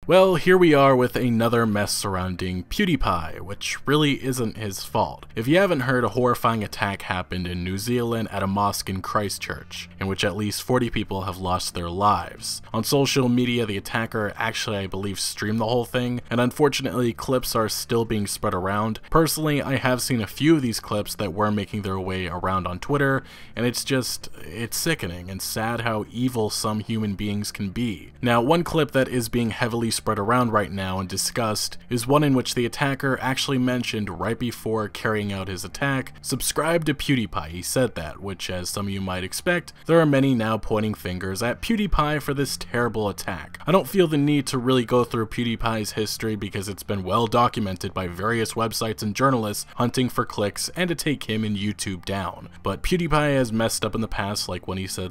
Well, here we are with another mess surrounding PewDiePie, which really isn't his fault. If you haven't heard, a horrifying attack happened in New Zealand at a mosque in Christchurch, in which at least 40 people have lost their lives. On social media, the attacker actually, I believe, streamed the whole thing, and unfortunately, clips are still being spread around. Personally, I have seen a few of these clips that were making their way around on Twitter, and it's sickening and sad how evil some human beings can be. Now, one clip that is being heavily spread around right now and discussed is one in which the attacker actually mentioned right before carrying out his attack, "Subscribe to PewDiePie." He said that, which, as some of you might expect, there are many now pointing fingers at PewDiePie for this terrible attack. I don't feel the need to really go through PewDiePie's history because it's been well documented by various websites and journalists hunting for clicks and to take him and YouTube down. But PewDiePie has messed up in the past, like when he said,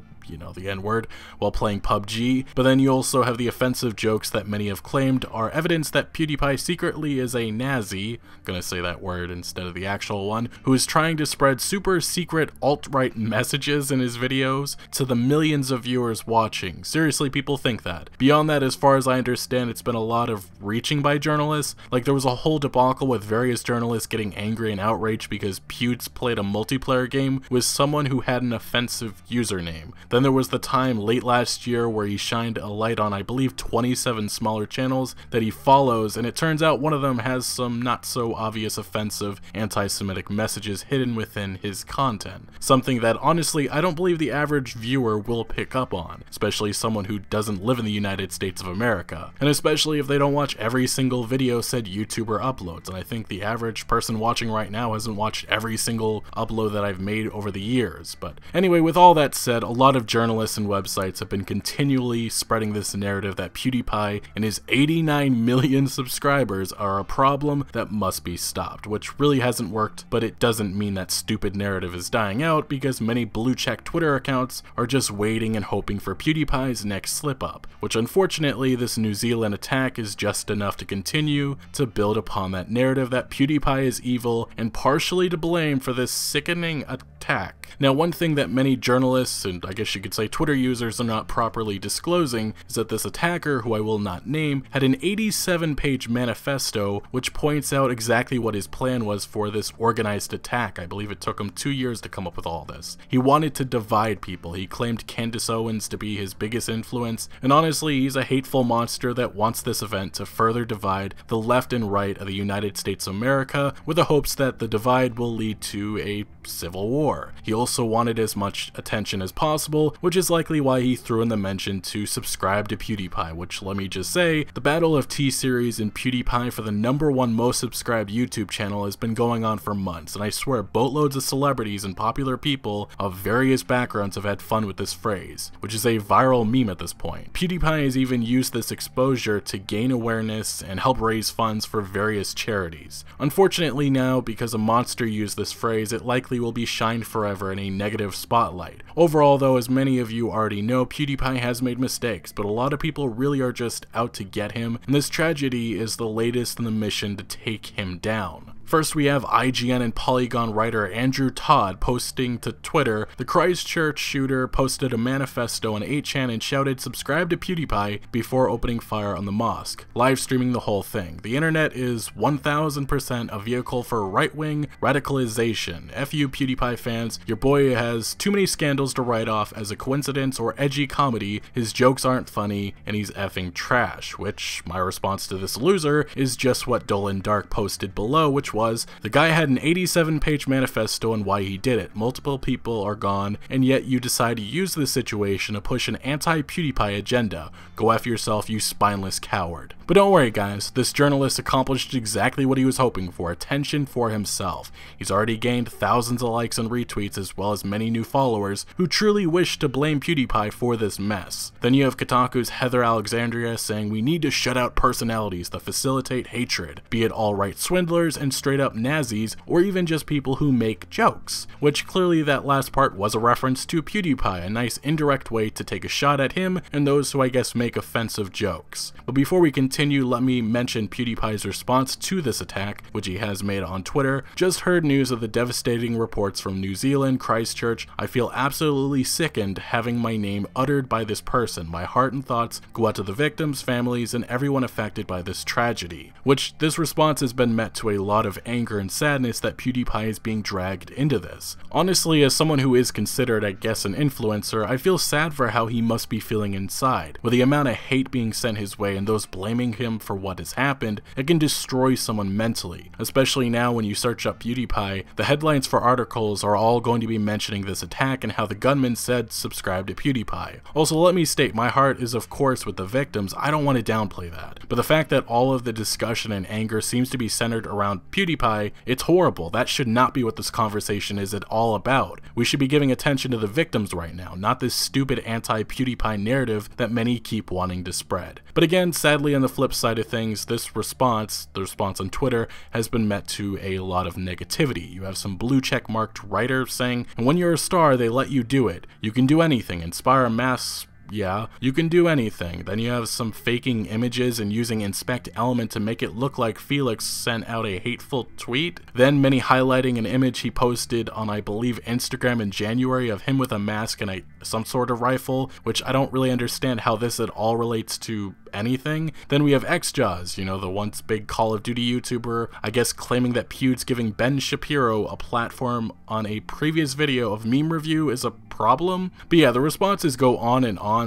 the N-word while playing PUBG, but then you also have the offensive jokes that many have claimed are evidence that PewDiePie secretly is a Nazi, gonna say that word instead of the actual one, who is trying to spread super secret alt-right messages in his videos to the millions of viewers watching. Seriously, people think that. Beyond that, as far as I understand, it's been a lot of reaching by journalists. Like, there was a whole debacle with various journalists getting angry and outraged because Pewds played a multiplayer game with someone who had an offensive username. Then there was the time late last year where he shined a light on, I believe, 27 smaller channels that he follows, and it turns out one of them has some not so obvious offensive anti-Semitic messages hidden within his content. Something that honestly I don't believe the average viewer will pick up on, especially someone who doesn't live in the United States of America, and especially if they don't watch every single video said YouTuber uploads, and I think the average person watching right now hasn't watched every single upload that I've made over the years. But anyway, with all that said, a lot of journalists and websites have been continually spreading this narrative that PewDiePie and his 89 million subscribers are a problem that must be stopped, which really hasn't worked, but it doesn't mean that stupid narrative is dying out because many blue-check Twitter accounts are just waiting and hoping for PewDiePie's next slip-up, which unfortunately this New Zealand attack is just enough to continue to build upon that narrative that PewDiePie is evil and partially to blame for this sickening attack. Now, one thing that many journalists, and I guess you could say Twitter users, are not properly disclosing is that this attacker, who I will not name, had an 87-page manifesto which points out exactly what his plan was for this organized attack. I believe it took him 2 years to come up with all this. He wanted to divide people. He claimed Candace Owens to be his biggest influence, and honestly, he's a hateful monster that wants this event to further divide the left and right of the United States of America with the hopes that the divide will lead to a civil war. He also wanted as much attention as possible, which is likely why he threw in the mention to subscribe to PewDiePie, which, let me just say, the battle of T-Series and PewDiePie for the #1 most subscribed YouTube channel has been going on for months, and I swear boatloads of celebrities and popular people of various backgrounds have had fun with this phrase, which is a viral meme at this point. PewDiePie has even used this exposure to gain awareness and help raise funds for various charities. Unfortunately now, because a monster used this phrase, it likely will be shined forever in a negative spotlight. Overall though, as many of you already know, PewDiePie has made mistakes, but a lot of people really are just out to get him, and this tragedy is the latest in the mission to take him down. First, we have IGN and Polygon writer Andrew Todd posting to Twitter, "The Christchurch shooter posted a manifesto on 8chan and shouted 'subscribe to PewDiePie' before opening fire on the mosque, live streaming the whole thing. The internet is 1000% a vehicle for right-wing radicalization. F you PewDiePie fans, your boy has too many scandals to write off as a coincidence or edgy comedy, his jokes aren't funny, and he's effing trash," which, my response to this loser is just what Dolan Dark posted below, which was, "The guy had an 87-page manifesto on why he did it. Multiple people are gone, and yet you decide to use this situation to push an anti-PewDiePie agenda. Go F yourself, you spineless coward." But don't worry guys, this journalist accomplished exactly what he was hoping for, attention for himself. He's already gained thousands of likes and retweets as well as many new followers who truly wish to blame PewDiePie for this mess. Then you have Kotaku's Heather Alexandria saying, "We need to shut out personalities that facilitate hatred, be it alt-right swindlers and straight up Nazis, or even just people who make jokes," which clearly that last part was a reference to PewDiePie, a nice indirect way to take a shot at him and those who I guess make offensive jokes. But before we continue, continue, let me mention PewDiePie's response to this attack, which he has made on Twitter. Just heard news of the devastating reports from New Zealand, Christchurch. I feel absolutely sickened having my name uttered by this person. My heart and thoughts go out to the victims, families, and everyone affected by this tragedy. Which this response has been met to a lot of anger and sadness that PewDiePie is being dragged into this. Honestly, as someone who is considered, I guess, an influencer, I feel sad for how he must be feeling inside. With the amount of hate being sent his way and those blaming him for what has happened, it can destroy someone mentally. Especially now when you search up PewDiePie, the headlines for articles are all going to be mentioning this attack and how the gunman said subscribe to PewDiePie. Also, let me state, my heart is of course with the victims. I don't want to downplay that. But the fact that all of the discussion and anger seems to be centered around PewDiePie, it's horrible. That should not be what this conversation is at all about. We should be giving attention to the victims right now, not this stupid anti-PewDiePie narrative that many keep wanting to spread. But again, sadly, on the flip side of things, this response, the response on Twitter, has been met to a lot of negativity. You have some blue check marked writer saying, and when you're a star, they let you do it. You can do anything, inspire mass. Yeah, you can do anything. Then you have some faking images and using inspect element to make it look like Felix sent out a hateful tweet. Then many highlighting an image he posted on, I believe, Instagram in January of him with a mask and some sort of rifle, which I don't really understand how this at all relates to anything. Then we have XJaws, you know, the once big Call of Duty YouTuber, I guess claiming that Pew's giving Ben Shapiro a platform on a previous video of meme review is a problem. But yeah, the responses go on,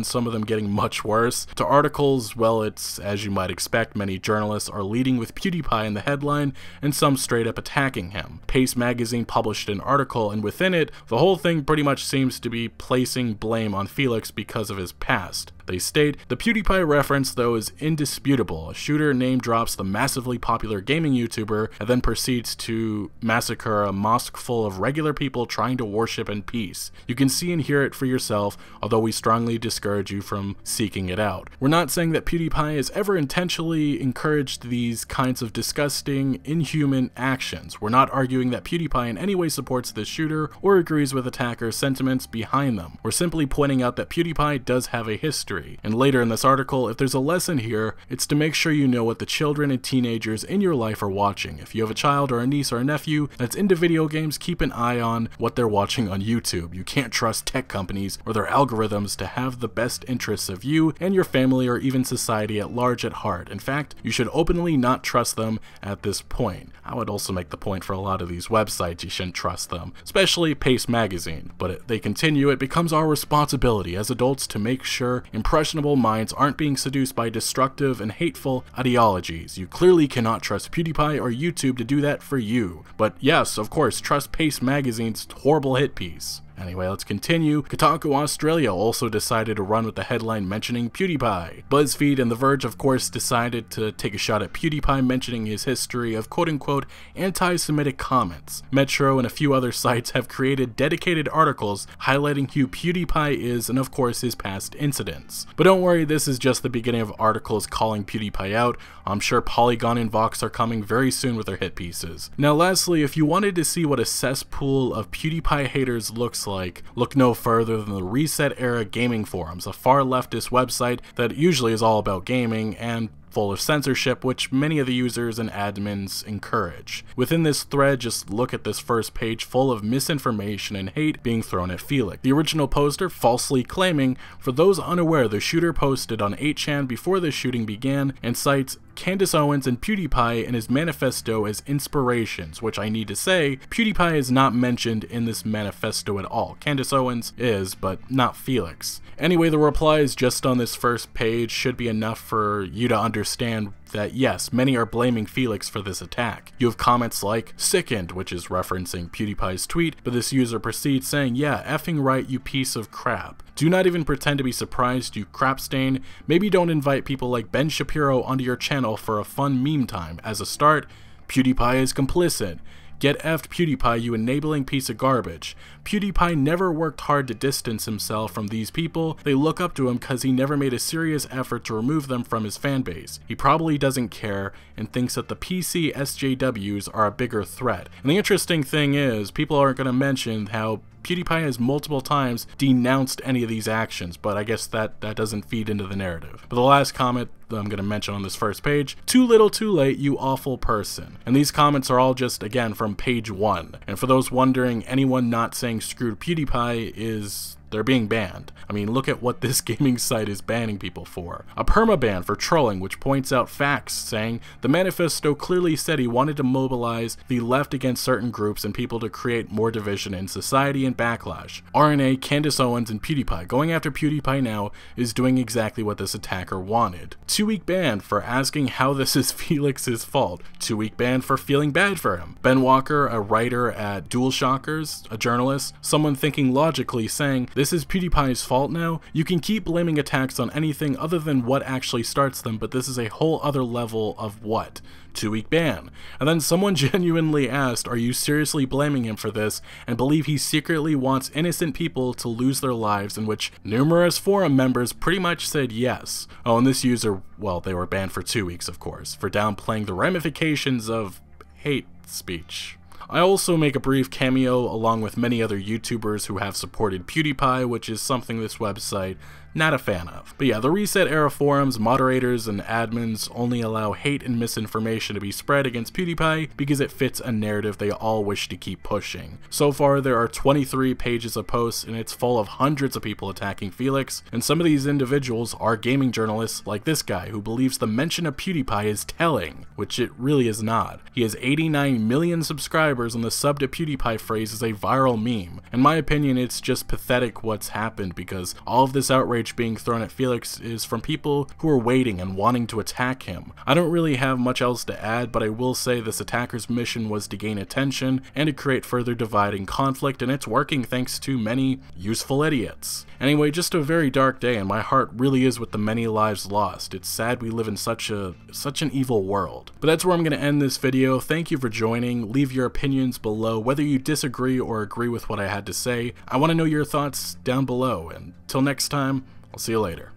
some of them getting much worse. To articles, well, it's as you might expect, many journalists are leading with PewDiePie in the headline and some straight up attacking him. Pace magazine published an article, and within it, the whole thing pretty much seems to be placing blame on Felix because of his past. They state, the PewDiePie reference though is indisputable. A shooter name drops the massively popular gaming YouTuber and then proceeds to massacre a mosque full of regular people trying to worship in peace. You can see and hear it for yourself, although we strongly discourage you from seeking it out. We're not saying that PewDiePie has ever intentionally encouraged these kinds of disgusting, inhuman actions. We're not arguing that PewDiePie in any way supports this shooter or agrees with attackers' sentiments behind them. We're simply pointing out that PewDiePie does have a history. And later in this article, if there's a lesson here, it's to make sure you know what the children and teenagers in your life are watching. If you have a child or a niece or a nephew that's into video games, keep an eye on what they're watching on YouTube. You can't trust tech companies or their algorithms to have the best interests of you and your family or even society at large at heart. In fact, you should openly not trust them at this point. I would also make the point for a lot of these websites, you shouldn't trust them, especially Pace Magazine. But they continue, it becomes our responsibility as adults to make sure impressionable minds aren't being seduced by destructive and hateful ideologies. You clearly cannot trust PewDiePie or YouTube to do that for you. But yes, of course, trust Pace Magazine's horrible hit piece. Anyway, let's continue. Kotaku Australia also decided to run with the headline mentioning PewDiePie. BuzzFeed and The Verge, of course, decided to take a shot at PewDiePie mentioning his history of quote-unquote anti-Semitic comments. Metro and a few other sites have created dedicated articles highlighting who PewDiePie is and of course his past incidents. But don't worry, this is just the beginning of articles calling PewDiePie out. I'm sure Polygon and Vox are coming very soon with their hit pieces. Now lastly, if you wanted to see what a cesspool of PewDiePie haters looks like, look no further than the Reset Era Gaming Forums, a far leftist website that usually is all about gaming and full of censorship, which many of the users and admins encourage. Within this thread, just look at this first page full of misinformation and hate being thrown at Felix. The original poster falsely claiming, for those unaware, the shooter posted on 8chan before the shooting began and cites Candace Owens and PewDiePie in his manifesto as inspirations, which I need to say, PewDiePie is not mentioned in this manifesto at all. Candace Owens is, but not Felix. Anyway, the replies just on this first page should be enough for you to understand that yes, many are blaming Felix for this attack. You have comments like, sickened, which is referencing PewDiePie's tweet, but this user proceeds saying, yeah, effing right, you piece of crap. Do not even pretend to be surprised, you crap stain. Maybe don't invite people like Ben Shapiro onto your channel for a fun meme time. As a start, PewDiePie is complicit. Get effed PewDiePie, you enabling piece of garbage. PewDiePie never worked hard to distance himself from these people. They look up to him because he never made a serious effort to remove them from his fanbase. He probably doesn't care and thinks that the PC SJWs are a bigger threat. And the interesting thing is, people aren't going to mention how PewDiePie has multiple times denounced any of these actions, but I guess that doesn't feed into the narrative. But the last comment I'm going to mention on this first page. Too little too late, you awful person. And these comments are all just, again, from page 1. And for those wondering, anyone not saying screw PewDiePie is... they're being banned. I mean, look at what this gaming site is banning people for. A permaban for trolling, which points out facts, saying the manifesto clearly said he wanted to mobilize the left against certain groups and people to create more division in society and backlash. RNA, Candace Owens, and PewDiePie going after PewDiePie now is doing exactly what this attacker wanted. 2-week ban for asking how this is Felix's fault. 2-week ban for feeling bad for him. Ben Walker, a writer at DualShockers, a journalist, someone thinking logically, saying, this is PewDiePie's fault now? You can keep blaming attacks on anything other than what actually starts them, but this is a whole other level of what? 2-week ban. And then someone genuinely asked, are you seriously blaming him for this, and believe he secretly wants innocent people to lose their lives, in which numerous forum members pretty much said yes. Oh, and this user, well, they were banned for 2 weeks, of course, for downplaying the ramifications of hate speech. I also make a brief cameo along with many other YouTubers who have supported PewDiePie, which is something this website not a fan of. But yeah, the Reset Era forums, moderators, and admins only allow hate and misinformation to be spread against PewDiePie because it fits a narrative they all wish to keep pushing. So far, there are 23 pages of posts, and it's full of hundreds of people attacking Felix, and some of these individuals are gaming journalists like this guy who believes the mention of PewDiePie is telling, which it really is not. He has 89 million subscribers, and the sub to PewDiePie phrase is a viral meme. In my opinion, it's just pathetic what's happened because all of this outrage being thrown at Felix is from people who are waiting and wanting to attack him. I don't really have much else to add, but I will say this attacker's mission was to gain attention and to create further divide and conflict, and it's working thanks to many useful idiots. Anyway, just a very dark day, and my heart really is with the many lives lost. It's sad we live in such an evil world. But that's where I'm going to end this video. Thank you for joining. Leave your opinions below, whether you disagree or agree with what I had to say. I want to know your thoughts down below, and till next time, I'll see you later.